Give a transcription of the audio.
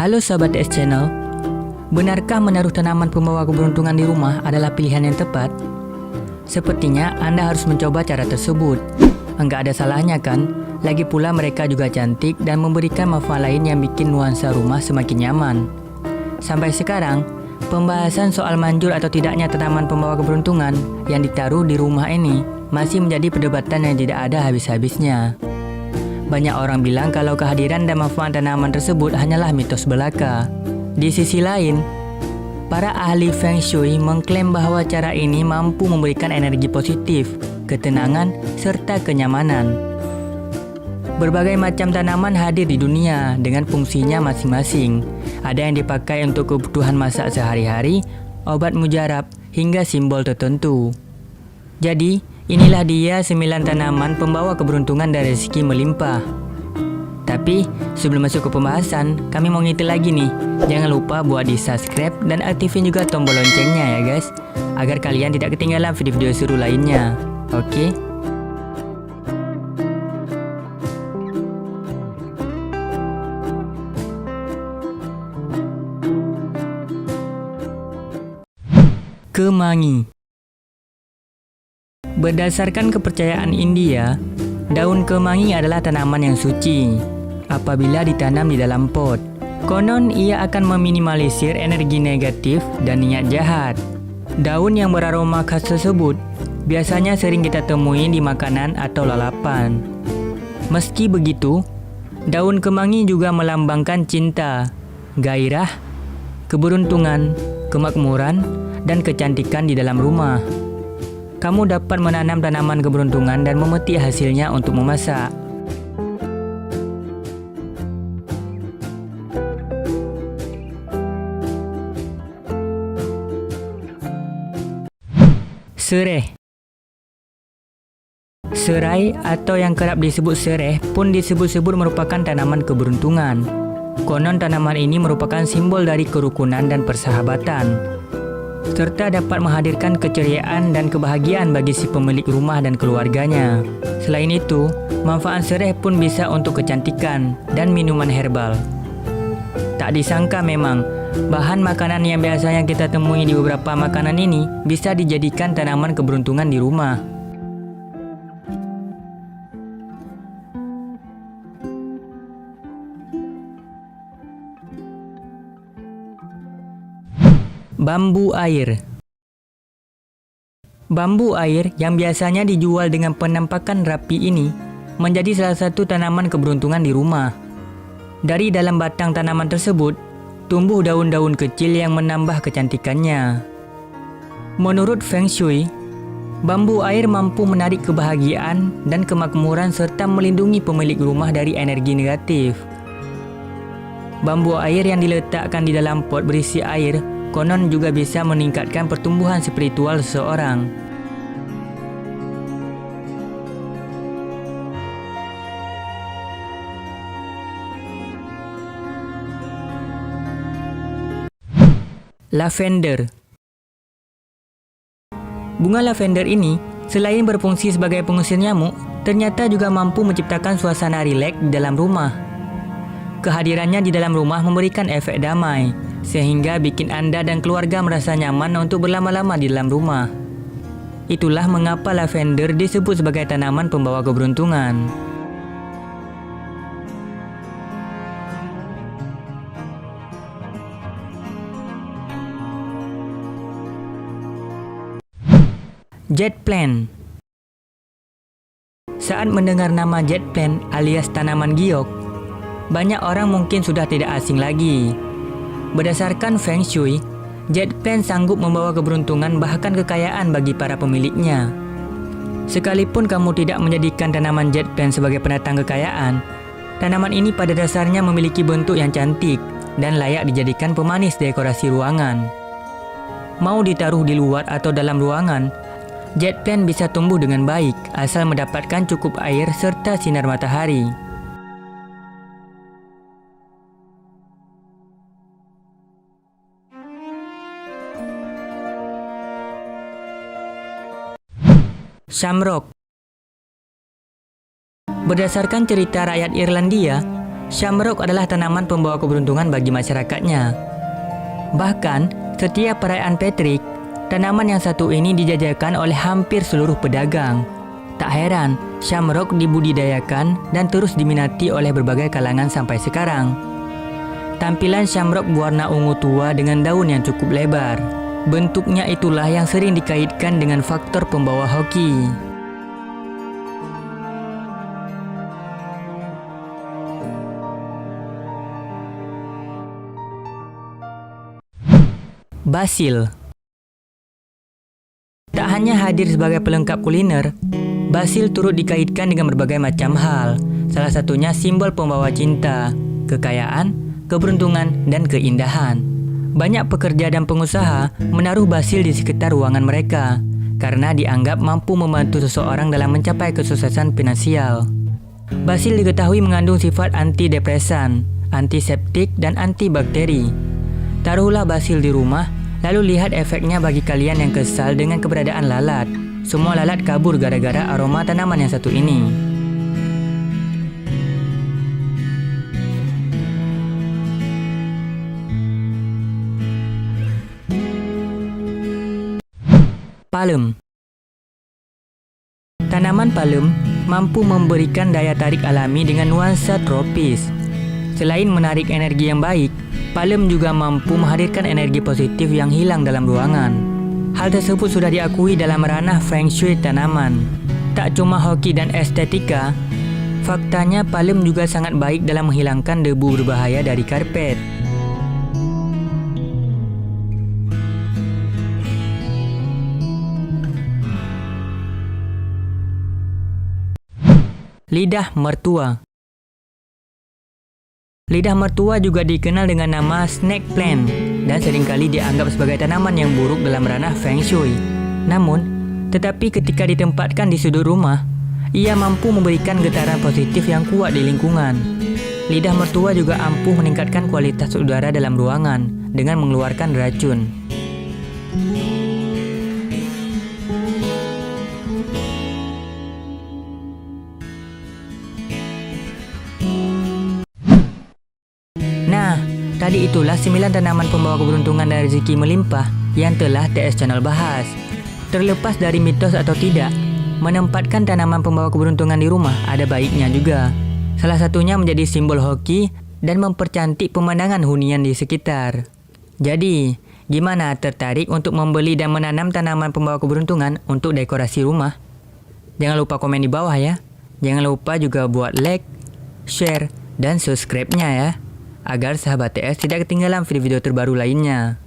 Halo sahabat DS Channel, benarkah menaruh tanaman pembawa keberuntungan di rumah adalah pilihan yang tepat? Sepertinya Anda harus mencoba cara tersebut. Enggak ada salahnya kan? Lagi pula mereka juga cantik dan memberikan manfaat lain yang bikin nuansa rumah semakin nyaman. Sampai sekarang, pembahasan soal manjur atau tidaknya tanaman pembawa keberuntungan yang ditaruh di rumah ini masih menjadi perdebatan yang tidak ada habis-habisnya. Banyak orang bilang kalau kehadiran dan manfaat tanaman tersebut hanyalah mitos belaka. Di sisi lain, para ahli Feng Shui mengklaim bahwa cara ini mampu memberikan energi positif, ketenangan, serta kenyamanan. Berbagai macam tanaman hadir di dunia dengan fungsinya masing-masing. Ada yang dipakai untuk kebutuhan masak sehari-hari, obat mujarab, hingga simbol tertentu. Jadi, inilah dia 9 tanaman pembawa keberuntungan dan rezeki melimpah. Tapi, sebelum masuk ke pembahasan, kami mau ngingetin lagi nih. Jangan lupa buat di subscribe dan aktifin juga tombol loncengnya ya guys, agar kalian tidak ketinggalan video-video seru lainnya. Oke? Kemangi. Berdasarkan kepercayaan India, daun kemangi adalah tanaman yang suci. Apabila ditanam di dalam pot, konon ia akan meminimalisir energi negatif dan niat jahat. Daun yang beraroma khas tersebut biasanya sering kita temui di makanan atau lalapan. Meski begitu, daun kemangi juga melambangkan cinta, gairah, keberuntungan, kemakmuran, dan kecantikan di dalam rumah. Kamu dapat menanam tanaman keberuntungan dan memetik hasilnya untuk memasak. Sereh. Serai atau yang kerap disebut sereh pun disebut-sebut merupakan tanaman keberuntungan. Konon tanaman ini merupakan simbol dari kerukunan dan persahabatan, serta dapat menghadirkan keceriaan dan kebahagiaan bagi si pemilik rumah dan keluarganya. Selain itu, manfaat sereh pun bisa untuk kecantikan dan minuman herbal. Tak disangka memang, bahan makanan yang biasanya kita temui di beberapa makanan ini bisa dijadikan tanaman keberuntungan di rumah. Bambu air. Bambu air yang biasanya dijual dengan penampakan rapi ini menjadi salah satu tanaman keberuntungan di rumah. Dari dalam batang tanaman tersebut, tumbuh daun-daun kecil yang menambah kecantikannya. Menurut Feng Shui, bambu air mampu menarik kebahagiaan dan kemakmuran serta melindungi pemilik rumah dari energi negatif. Bambu air yang diletakkan di dalam pot berisi air konon juga bisa meningkatkan pertumbuhan spiritual seseorang. Lavender. Bunga lavender ini, selain berfungsi sebagai pengusir nyamuk, ternyata juga mampu menciptakan suasana rileks di dalam rumah. Kehadirannya di dalam rumah memberikan efek damai, sehingga bikin Anda dan keluarga merasa nyaman untuk berlama-lama di dalam rumah. Itulah mengapa lavender disebut sebagai tanaman pembawa keberuntungan. Jet plant. Saat mendengar nama jet plant alias tanaman giok, banyak orang mungkin sudah tidak asing lagi. Berdasarkan Feng Shui, jet plant sanggup membawa keberuntungan bahkan kekayaan bagi para pemiliknya. Sekalipun kamu tidak menjadikan tanaman jet plant sebagai pendatang kekayaan, tanaman ini pada dasarnya memiliki bentuk yang cantik dan layak dijadikan pemanis dekorasi ruangan. Mau ditaruh di luar atau dalam ruangan, jet plant bisa tumbuh dengan baik asal mendapatkan cukup air serta sinar matahari. Shamrock. Berdasarkan cerita rakyat Irlandia, Shamrock adalah tanaman pembawa keberuntungan bagi masyarakatnya. Bahkan, setiap perayaan Patrick, tanaman yang satu ini dijajakan oleh hampir seluruh pedagang. Tak heran, Shamrock dibudidayakan dan terus diminati oleh berbagai kalangan sampai sekarang. Tampilan Shamrock berwarna ungu tua dengan daun yang cukup lebar. Bentuknya itulah yang sering dikaitkan dengan faktor pembawa hoki. Basil. Tak hanya hadir sebagai pelengkap kuliner, basil turut dikaitkan dengan berbagai macam hal. Salah satunya simbol pembawa cinta, kekayaan, keberuntungan, dan keindahan. Banyak pekerja dan pengusaha menaruh basil di sekitar ruangan mereka karena dianggap mampu membantu seseorang dalam mencapai kesuksesan finansial. Basil diketahui mengandung sifat antidepresan, antiseptik, dan antibakteri. Taruhlah basil di rumah, lalu lihat efeknya bagi kalian yang kesal dengan keberadaan lalat. Semua lalat kabur gara-gara aroma tanaman yang satu ini. Palem. Tanaman palem mampu memberikan daya tarik alami dengan nuansa tropis. Selain menarik energi yang baik, palem juga mampu menghadirkan energi positif yang hilang dalam ruangan. Hal tersebut sudah diakui dalam ranah Feng Shui tanaman. Tak cuma hoki dan estetika, faktanya palem juga sangat baik dalam menghilangkan debu berbahaya dari karpet. Lidah mertua. Lidah mertua juga dikenal dengan nama snake plant dan seringkali dianggap sebagai tanaman yang buruk dalam ranah Feng Shui. Namun, tetapi ketika ditempatkan di sudut rumah, ia mampu memberikan getaran positif yang kuat di lingkungan. Lidah mertua juga ampuh meningkatkan kualitas udara dalam ruangan dengan mengeluarkan racun. Nah, tadi itulah 9 tanaman pembawa keberuntungan dan rezeki melimpah yang telah TS Channel bahas. Terlepas dari mitos atau tidak, menempatkan tanaman pembawa keberuntungan di rumah ada baiknya juga. Salah satunya menjadi simbol hoki dan mempercantik pemandangan hunian di sekitar. Jadi, gimana, tertarik untuk membeli dan menanam tanaman pembawa keberuntungan untuk dekorasi rumah? Jangan lupa komen di bawah ya. Jangan lupa juga buat like, share, dan subscribe-nya ya, agar sahabat TS tidak ketinggalan video-video terbaru lainnya.